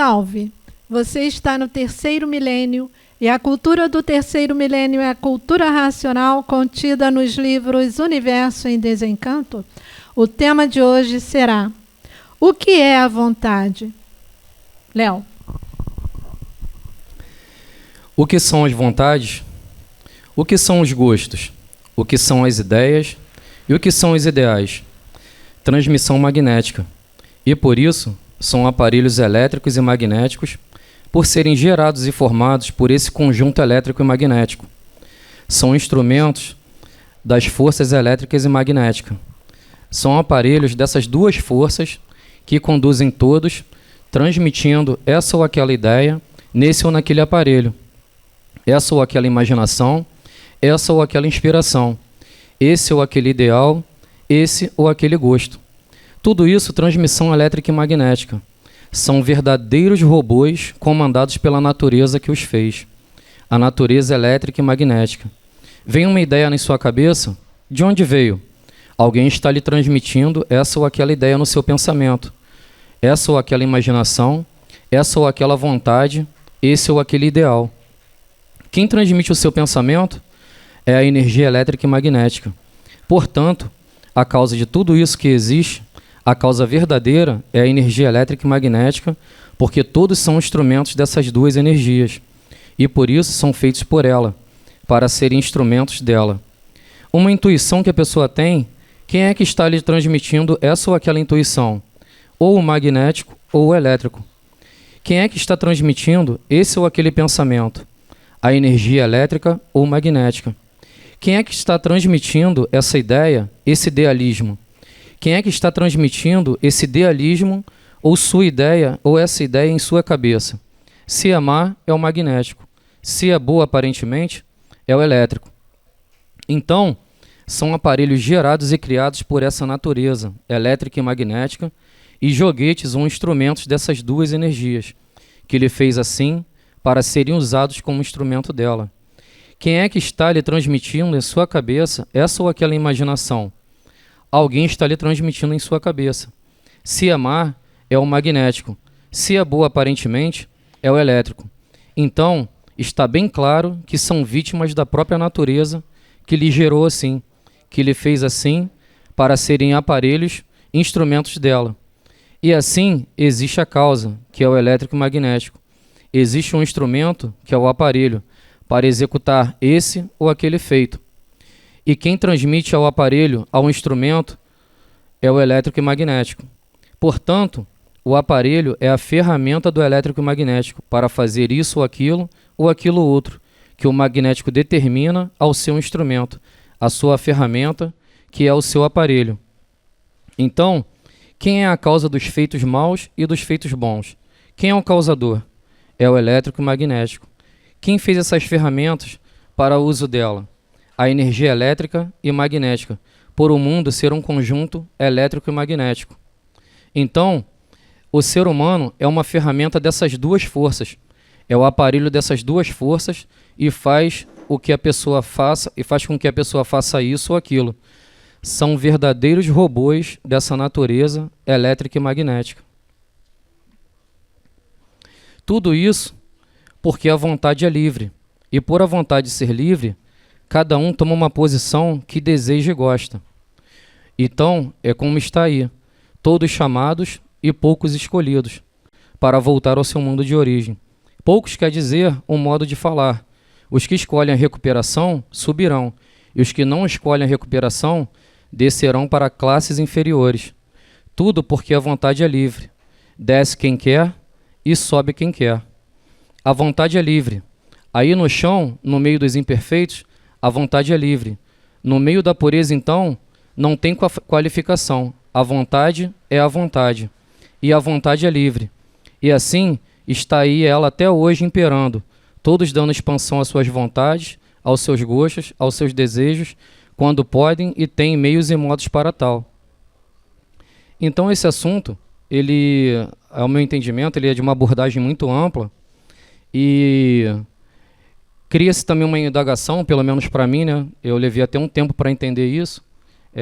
Salve! Você está no terceiro milênio e a cultura do terceiro milênio é a cultura racional contida nos livros Universo em Desencanto? O tema de hoje será: o que é a vontade? Léo. O que são as vontades? O que são os gostos? O que são as ideias? E o que são os ideais? Transmissão magnética. E por isso, são aparelhos elétricos e magnéticos, por serem gerados e formados por esse conjunto elétrico e magnético. São instrumentos das forças elétricas e magnéticas. São aparelhos dessas duas forças que conduzem todos, transmitindo essa ou aquela ideia nesse ou naquele aparelho, essa ou aquela imaginação, essa ou aquela inspiração, esse ou aquele ideal, esse ou aquele gosto. Tudo isso transmissão elétrica e magnética. São verdadeiros robôs comandados pela natureza que os fez. A natureza elétrica e magnética. Vem uma ideia na sua cabeça? De onde veio? Alguém está lhe transmitindo essa ou aquela ideia no seu pensamento, essa ou aquela imaginação, essa ou aquela vontade, esse ou aquele ideal. Quem transmite o seu pensamento é a energia elétrica e magnética. Portanto, a causa de tudo isso que existe, a causa verdadeira é a energia elétrica e magnética, porque todos são instrumentos dessas duas energias, e por isso são feitos por ela, para serem instrumentos dela. Uma intuição que a pessoa tem, quem é que está lhe transmitindo essa ou aquela intuição? Ou o magnético ou o elétrico. Quem é que está transmitindo esse ou aquele pensamento? A energia elétrica ou magnética. Quem é que está transmitindo essa ideia, esse idealismo? Quem é que está transmitindo esse idealismo ou sua ideia ou essa ideia em sua cabeça? Se é má, é o magnético. Se é boa, aparentemente, é o elétrico. Então, são aparelhos gerados e criados por essa natureza, elétrica e magnética, e joguetes ou instrumentos dessas duas energias, que ele fez assim para serem usados como instrumento dela. Quem é que está lhe transmitindo em sua cabeça essa ou aquela imaginação? Alguém está lhe transmitindo em sua cabeça. Se é má, é o magnético. Se é boa, aparentemente, é o elétrico. Então, está bem claro que são vítimas da própria natureza que lhe gerou assim, que lhe fez assim para serem aparelhos, instrumentos dela. E assim existe a causa, que é o elétrico e magnético. Existe um instrumento, que é o aparelho, para executar esse ou aquele efeito. E quem transmite ao aparelho, ao instrumento, é o elétrico e magnético. Portanto, o aparelho é a ferramenta do elétrico e magnético para fazer isso ou aquilo outro, que o magnético determina ao seu instrumento, a sua ferramenta, que é o seu aparelho. Então, quem é a causa dos feitos maus e dos feitos bons? Quem é o causador? É o elétrico e magnético. Quem fez essas ferramentas para o uso dela? A energia elétrica e magnética, por o mundo ser um conjunto elétrico e magnético. Então, o ser humano é uma ferramenta dessas duas forças, é o aparelho dessas duas forças e faz o que a pessoa faça e faz com que a pessoa faça isso ou aquilo. São verdadeiros robôs dessa natureza elétrica e magnética. Tudo isso porque a vontade é livre, e por a vontade ser livre, cada um toma uma posição que deseja e gosta. Então, é como está aí, todos chamados e poucos escolhidos, para voltar ao seu mundo de origem. Poucos quer dizer um modo de falar. Os que escolhem a recuperação subirão, e os que não escolhem a recuperação descerão para classes inferiores. Tudo porque a vontade é livre. Desce quem quer e sobe quem quer. A vontade é livre. Aí no chão, no meio dos imperfeitos, a vontade é livre. No meio da pureza, então, não tem qualificação. A vontade é a vontade. E a vontade é livre. E assim, está aí ela até hoje imperando, todos dando expansão às suas vontades, aos seus gostos, aos seus desejos, quando podem e têm meios e modos para tal. Então esse assunto, ele, ao meu entendimento, ele é de uma abordagem muito ampla e cria-se também uma indagação, pelo menos para mim, né? Eu levei até um tempo para entender isso,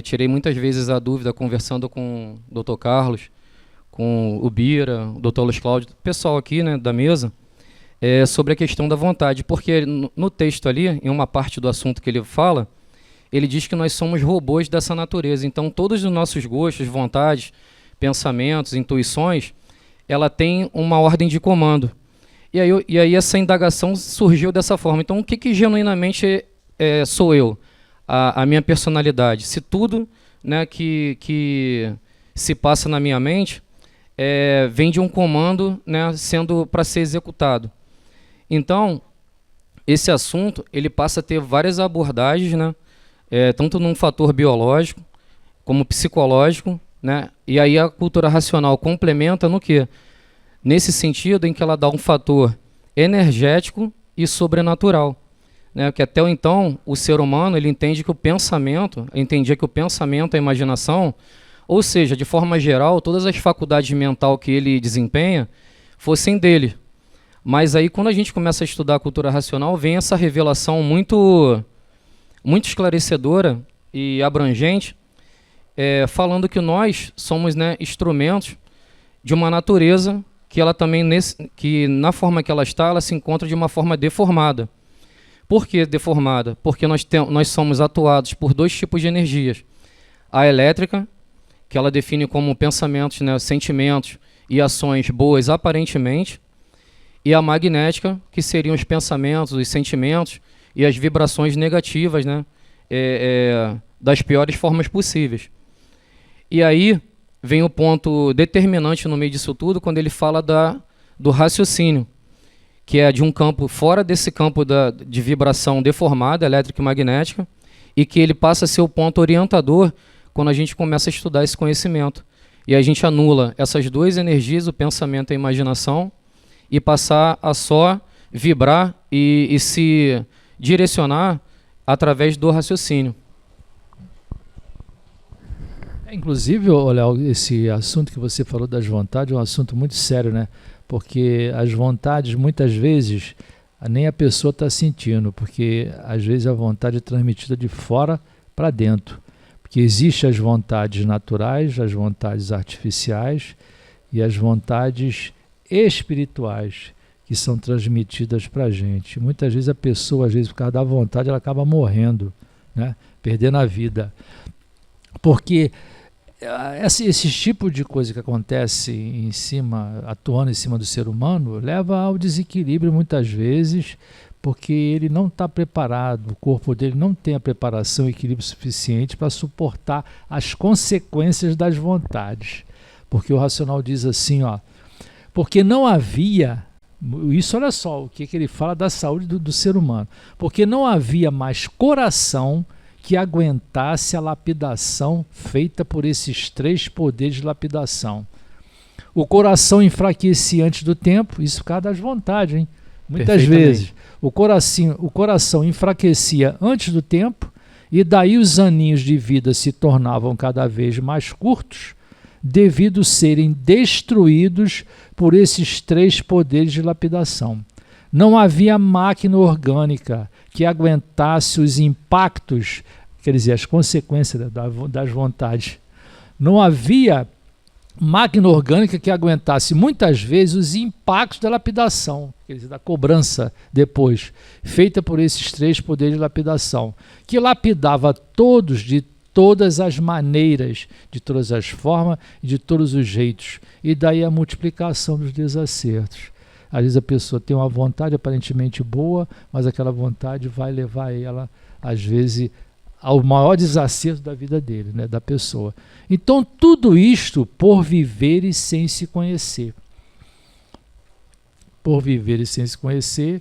tirei muitas vezes a dúvida conversando com o Dr. Carlos, com o Bira, o Dr. Luiz Cláudio, o pessoal aqui, né, da mesa, sobre a questão da vontade, porque no texto ali, em uma parte do assunto que ele fala, ele diz que nós somos robôs dessa natureza. Então, todos os nossos gostos, vontades, pensamentos, intuições, ela tem uma ordem de comando. E aí essa indagação surgiu dessa forma. Então, o que genuinamente sou eu? A minha personalidade. Se tudo, né, que se passa na minha mente vem de um comando, né, sendo para ser executado. Então, esse assunto ele passa a ter várias abordagens, né, tanto num fator biológico como psicológico, né, e aí a cultura racional complementa no quê? Nesse sentido em que ela dá um fator energético e sobrenatural, né, que até então o ser humano ele entendia que o pensamento, a imaginação, ou seja, de forma geral, todas as faculdades mental que ele desempenha fossem dele. Mas aí quando a gente começa a estudar a cultura racional, vem essa revelação muito esclarecedora e abrangente, falando que nós somos, né, instrumentos de uma natureza que ela também, que na forma que ela está, ela se encontra de uma forma deformada. Por que deformada? Porque nós somos atuados por dois tipos de energias. A elétrica, que ela define como pensamentos, né, sentimentos e ações boas aparentemente, e a magnética, que seriam os pensamentos, os sentimentos e as vibrações negativas, né, das piores formas possíveis. E aí vem o ponto determinante no meio disso tudo, quando ele fala do raciocínio, que é de um campo fora desse campo de vibração deformada, elétrica e magnética, e que ele passa a ser o ponto orientador quando a gente começa a estudar esse conhecimento. E a gente anula essas duas energias, o pensamento e a imaginação, e passar a só vibrar e se direcionar através do raciocínio. Inclusive, Léo, esse assunto que você falou das vontades é um assunto muito sério, né? Porque as vontades, muitas vezes, nem a pessoa está sentindo, porque às vezes a vontade é transmitida de fora para dentro. Porque existem as vontades naturais, as vontades artificiais e as vontades espirituais que são transmitidas para a gente. Muitas vezes a pessoa, às vezes, por causa da vontade, ela acaba morrendo, né? Perdendo a vida. Porque esse tipo de coisa que acontece atuando em cima do ser humano, leva ao desequilíbrio muitas vezes, porque ele não está preparado, o corpo dele não tem a preparação e equilíbrio suficiente para suportar as consequências das vontades. Porque o racional diz assim, porque não havia, isso olha só, o que ele fala da saúde do ser humano, porque não havia mais coração que aguentasse a lapidação feita por esses três poderes de lapidação. O coração enfraquecia antes do tempo, isso por causa das vontades, hein? Muitas vezes o coração enfraquecia antes do tempo, e daí os aninhos de vida se tornavam cada vez mais curtos, devido a serem destruídos por esses três poderes de lapidação. Não havia máquina orgânica que aguentasse os impactos, quer dizer, as consequências das vontades. Não havia máquina orgânica que aguentasse muitas vezes os impactos da lapidação, quer dizer, da cobrança depois, feita por esses três poderes de lapidação, que lapidava todos de todas as maneiras, de todas as formas e de todos os jeitos. E daí a multiplicação dos desacertos. Às vezes a pessoa tem uma vontade aparentemente boa, mas aquela vontade vai levar ela, às vezes, ao maior desacerto da vida dele, né, da pessoa. Então, tudo isto por viver e sem se conhecer. Por viver e sem se conhecer,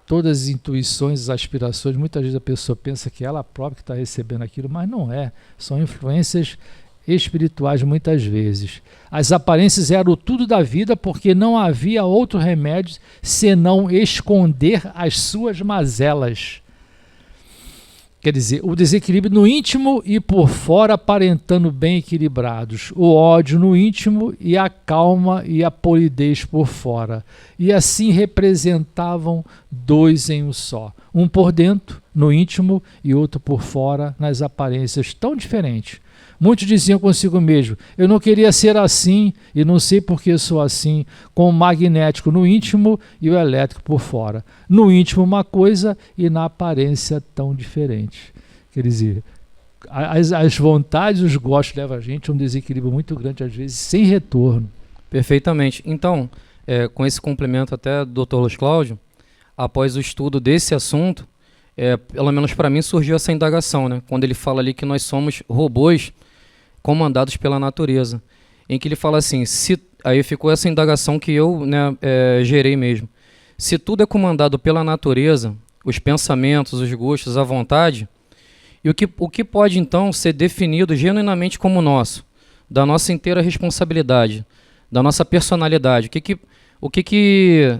todas as intuições, as aspirações, muitas vezes a pessoa pensa que ela própria que está recebendo aquilo, mas não é. São influências espirituais muitas vezes. As aparências eram tudo da vida, porque não havia outro remédio senão esconder as suas mazelas. Quer dizer, o desequilíbrio no íntimo e por fora aparentando bem equilibrados, o ódio no íntimo e a calma e a polidez por fora. E assim representavam dois em um só, um por dentro, no íntimo, e outro por fora, nas aparências tão diferentes. Muitos diziam consigo mesmo: eu não queria ser assim e não sei por que sou assim, com o magnético no íntimo e o elétrico por fora. No íntimo uma coisa e na aparência tão diferente. Quer dizer, as vontades, os gostos levam a gente a um desequilíbrio muito grande, às vezes sem retorno. Perfeitamente. Então, com esse complemento até do Dr. Luiz Cláudio, após o estudo desse assunto, pelo menos para mim surgiu essa indagação, né? Quando ele fala ali que nós somos robôs comandados pela natureza, em que ele fala assim, aí ficou essa indagação que eu, né, gerei mesmo. Se tudo é comandado pela natureza, os pensamentos, os gostos, a vontade, e o que pode então ser definido genuinamente como nosso, da nossa inteira responsabilidade, da nossa personalidade, o que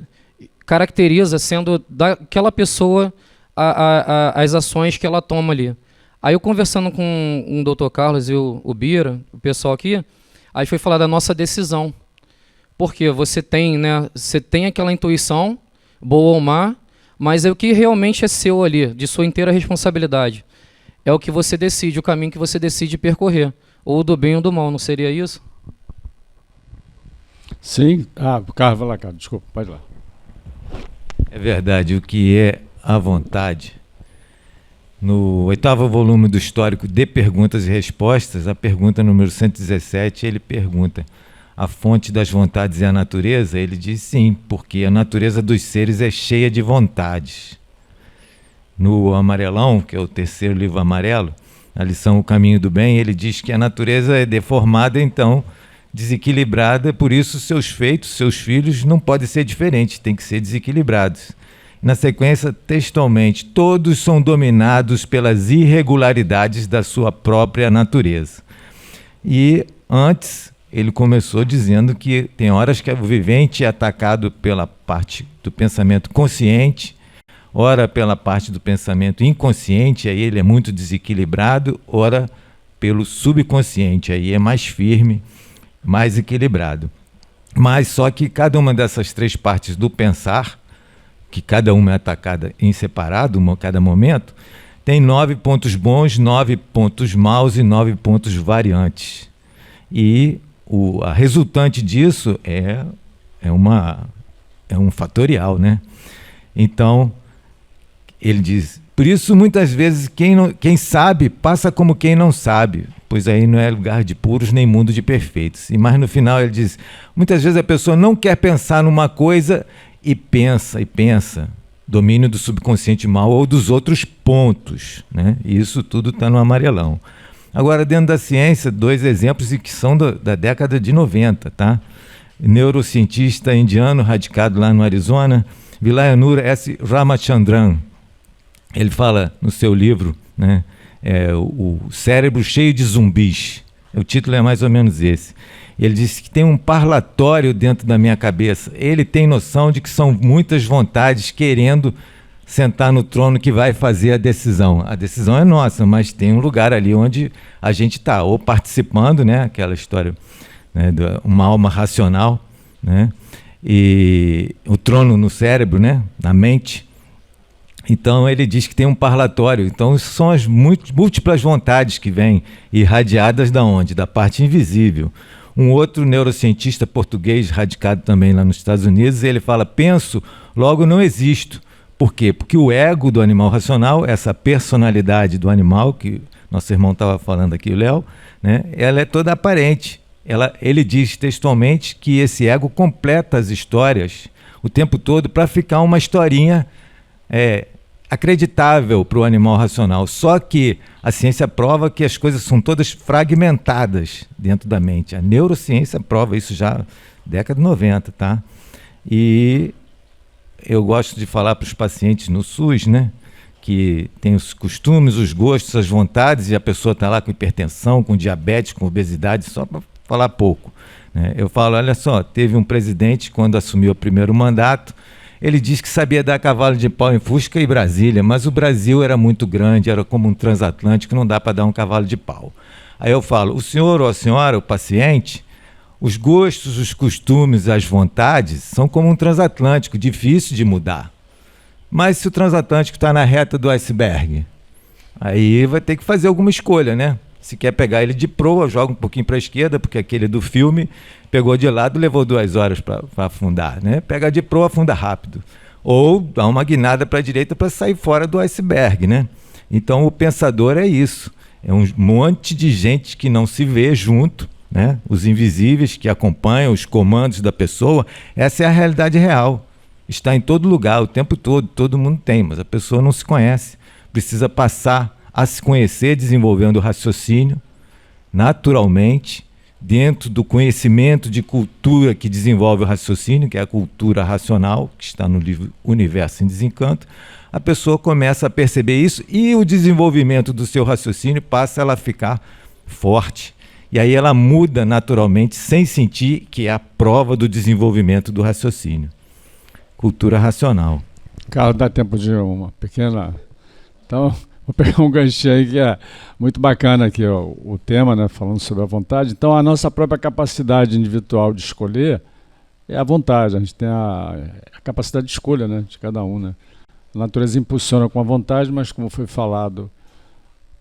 caracteriza sendo daquela pessoa as ações que ela toma ali. Aí eu conversando com o Dr. Carlos e o Bira, o pessoal aqui, aí foi falar da nossa decisão. Porque você tem aquela intuição, boa ou má, mas é o que realmente é seu ali, de sua inteira responsabilidade. É o que você decide, o caminho que você decide percorrer. Ou do bem ou do mal, não seria isso? Sim. O Carlos vai lá, cara. Desculpa, pode ir lá. É verdade. O que é a vontade? No 8º volume do Histórico de Perguntas e Respostas, a pergunta número 117, ele pergunta: a fonte das vontades é a natureza? Ele diz sim, porque a natureza dos seres é cheia de vontades. No Amarelão, que é o 3º livro amarelo, a lição O Caminho do Bem, ele diz que a natureza é deformada, então desequilibrada, por isso seus feitos, seus filhos não podem ser diferentes, têm que ser desequilibrados. Na sequência, textualmente, todos são dominados pelas irregularidades da sua própria natureza. E antes, ele começou dizendo que tem horas que o vivente é atacado pela parte do pensamento consciente, ora pela parte do pensamento inconsciente, aí ele é muito desequilibrado, ora pelo subconsciente, aí é mais firme, mais equilibrado. Mas só que cada uma dessas três partes do pensar, que cada uma é atacada em separado, a cada momento, tem 9 pontos bons, 9 pontos maus e 9 pontos variantes. E a resultante disso é um fatorial, né? Então, ele diz, por isso muitas vezes quem sabe passa como quem não sabe, pois aí não é lugar de puros nem mundo de perfeitos. Mas no final ele diz, muitas vezes a pessoa não quer pensar numa coisa e pensa, domínio do subconsciente mal ou dos outros pontos, né? E isso tudo está no Amarelão. Agora, dentro da ciência, 2 exemplos que são da década de 90, tá? Neurocientista indiano radicado lá no Arizona, Vilayanur S. Ramachandran. Ele fala no seu livro, né, o cérebro cheio de zumbis. O título é mais ou menos esse. Ele disse que tem um parlatório dentro da minha cabeça. Ele tem noção de que são muitas vontades querendo sentar no trono que vai fazer a decisão. A decisão é nossa, mas tem um lugar ali onde a gente está, ou participando, né, aquela história, né, de uma alma racional, né, e o trono no cérebro, né, na mente. Então ele diz que tem um parlatório. Então são as múltiplas vontades que vêm irradiadas da onde? Da parte invisível. Um outro neurocientista português radicado também lá nos Estados Unidos, ele fala, penso, logo não existo. Por quê? Porque o ego do animal racional, essa personalidade do animal, que nosso irmão estava falando aqui, o Léo, né, ela é toda aparente. Ele diz textualmente que esse ego completa as histórias o tempo todo para ficar uma historinha acreditável para o animal racional. Só que a ciência prova que as coisas são todas fragmentadas dentro da mente. A neurociência prova isso já década de 90, tá? E eu gosto de falar para os pacientes no SUS, né, que tem os costumes, os gostos, as vontades, e a pessoa está lá com hipertensão, com diabetes, com obesidade, só para falar pouco, né? Eu falo, olha só, teve um presidente, quando assumiu o primeiro mandato, ele disse que sabia dar cavalo de pau em Fusca e Brasília, mas o Brasil era muito grande, era como um transatlântico, não dá para dar um cavalo de pau. Aí eu falo, o senhor ou a senhora, o paciente, os gostos, os costumes, as vontades são como um transatlântico, difícil de mudar. Mas se o transatlântico está na reta do iceberg, aí vai ter que fazer alguma escolha, né? Se quer pegar ele de proa, joga um pouquinho para a esquerda, porque aquele do filme pegou de lado e levou 2 horas para afundar, né? Pega de proa, afunda rápido. Ou dá uma guinada para a direita para sair fora do iceberg, né? Então o pensador é isso. É um monte de gente que não se vê junto, né? Os invisíveis que acompanham os comandos da pessoa. Essa é a realidade real. Está em todo lugar, o tempo todo mundo tem, mas a pessoa não se conhece. Precisa passar a se conhecer, desenvolvendo o raciocínio naturalmente, dentro do conhecimento de cultura que desenvolve o raciocínio, que é a cultura racional, que está no livro Universo em Desencanto. A pessoa começa a perceber isso e o desenvolvimento do seu raciocínio passa ela a ficar forte. E aí ela muda naturalmente, sem sentir que é a prova do desenvolvimento do raciocínio. Cultura racional. Carlos, dá tempo de uma pequena... Então, vou pegar um ganchinho aí que é muito bacana aqui, ó, o tema, né, falando sobre a vontade. Então, a nossa própria capacidade individual de escolher é a vontade. A gente tem a capacidade de escolha, né, de cada um, né? A natureza impulsiona com a vontade, mas como foi falado,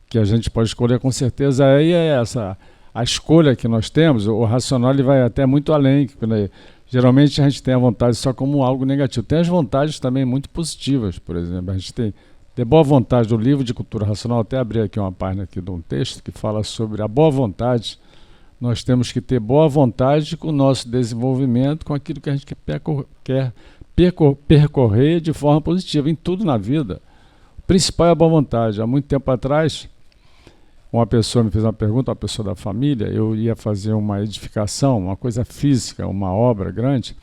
que a gente pode escolher com certeza, aí é essa a escolha que nós temos. O racional ele vai até muito além. Geralmente a gente tem a vontade só como algo negativo. Tem as vontades também muito positivas, por exemplo. A gente tem boa vontade. O livro de cultura racional, até abri aqui uma página aqui de um texto que fala sobre a boa vontade. Nós temos que ter boa vontade com o nosso desenvolvimento, com aquilo que a gente quer percorrer de forma positiva, em tudo na vida. O principal é a boa vontade. Há muito tempo atrás, uma pessoa me fez uma pergunta, uma pessoa da família, eu ia fazer uma edificação, uma coisa física, uma obra grande,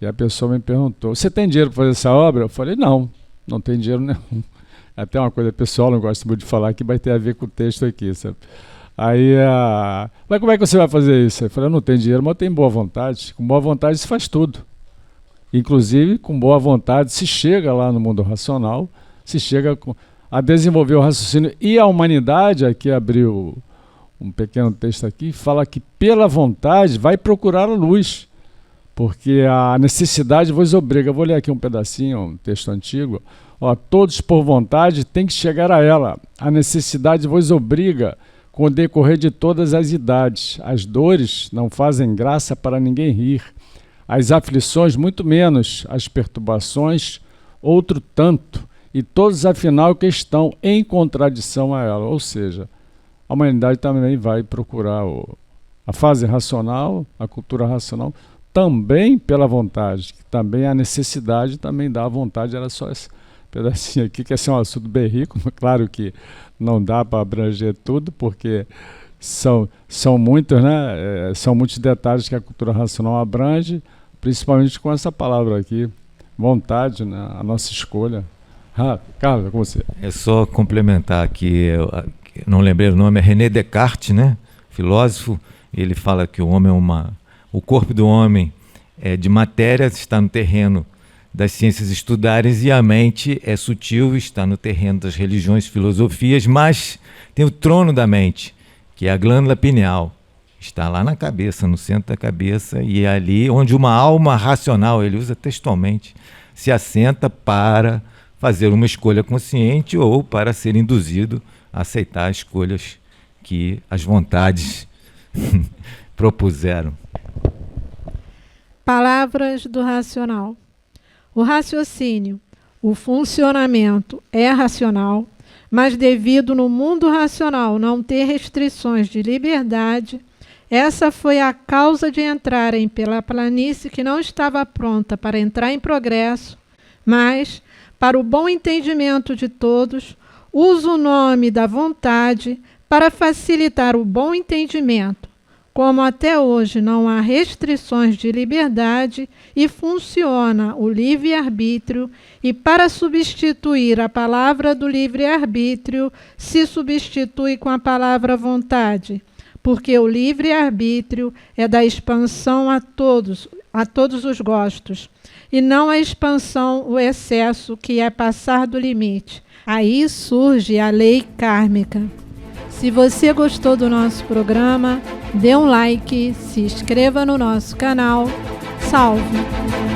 e a pessoa me perguntou, você tem dinheiro para fazer essa obra? Eu falei, não tem dinheiro nenhum. Até uma coisa pessoal, não gosto muito de falar, que vai ter a ver com o texto aqui, sabe? Aí, mas como é que você vai fazer isso? Eu falei, eu não tenho dinheiro, mas eu tenho boa vontade. Com boa vontade se faz tudo. Inclusive, com boa vontade se chega lá no mundo racional, se chega a desenvolver o raciocínio. E a humanidade, aqui abriu um pequeno texto aqui, fala que pela vontade vai procurar a luz, porque a necessidade vos obriga. Eu vou ler aqui um pedacinho, um texto antigo. Ó, todos por vontade têm que chegar a ela. A necessidade vos obriga com o decorrer de todas as idades. As dores não fazem graça para ninguém rir. As aflições, muito menos. As perturbações, outro tanto. E todos, afinal, que estão em contradição a ela. Ou seja, a humanidade também vai procurar a fase racional, a cultura racional, também pela vontade. Também a necessidade também dá a vontade. Era só esse pedacinho aqui, que esse é um assunto bem rico. Claro que não dá para abranger tudo, porque são muitos, né? São muitos detalhes que a cultura racional abrange, principalmente com essa palavra aqui, vontade, né? A nossa escolha. Carlos, com você. É só complementar aqui, eu não lembrei o nome, é René Descartes, né? Filósofo. Ele fala que o homem o corpo do homem é de matéria, está no terreno das ciências estudares, e a mente é sutil, está no terreno das religiões, filosofias, mas tem o trono da mente, que é a glândula pineal. Está lá na cabeça, no centro da cabeça, e é ali onde uma alma racional, ele usa textualmente, se assenta para fazer uma escolha consciente ou para ser induzido a aceitar as escolhas que as vontades propuseram. Palavras do racional. O raciocínio, o funcionamento é racional, mas devido no mundo racional não ter restrições de liberdade, essa foi a causa de entrarem pela planície que não estava pronta para entrar em progresso, mas, para o bom entendimento de todos, uso o nome da vontade para facilitar o bom entendimento. Como até hoje não há restrições de liberdade e funciona o livre-arbítrio, e para substituir a palavra do livre-arbítrio, se substitui com a palavra vontade, porque o livre-arbítrio é da expansão a todos os gostos, e não a expansão, o excesso, que é passar do limite. Aí surge a lei kármica. Se você gostou do nosso programa, dê um like, se inscreva no nosso canal. Salve!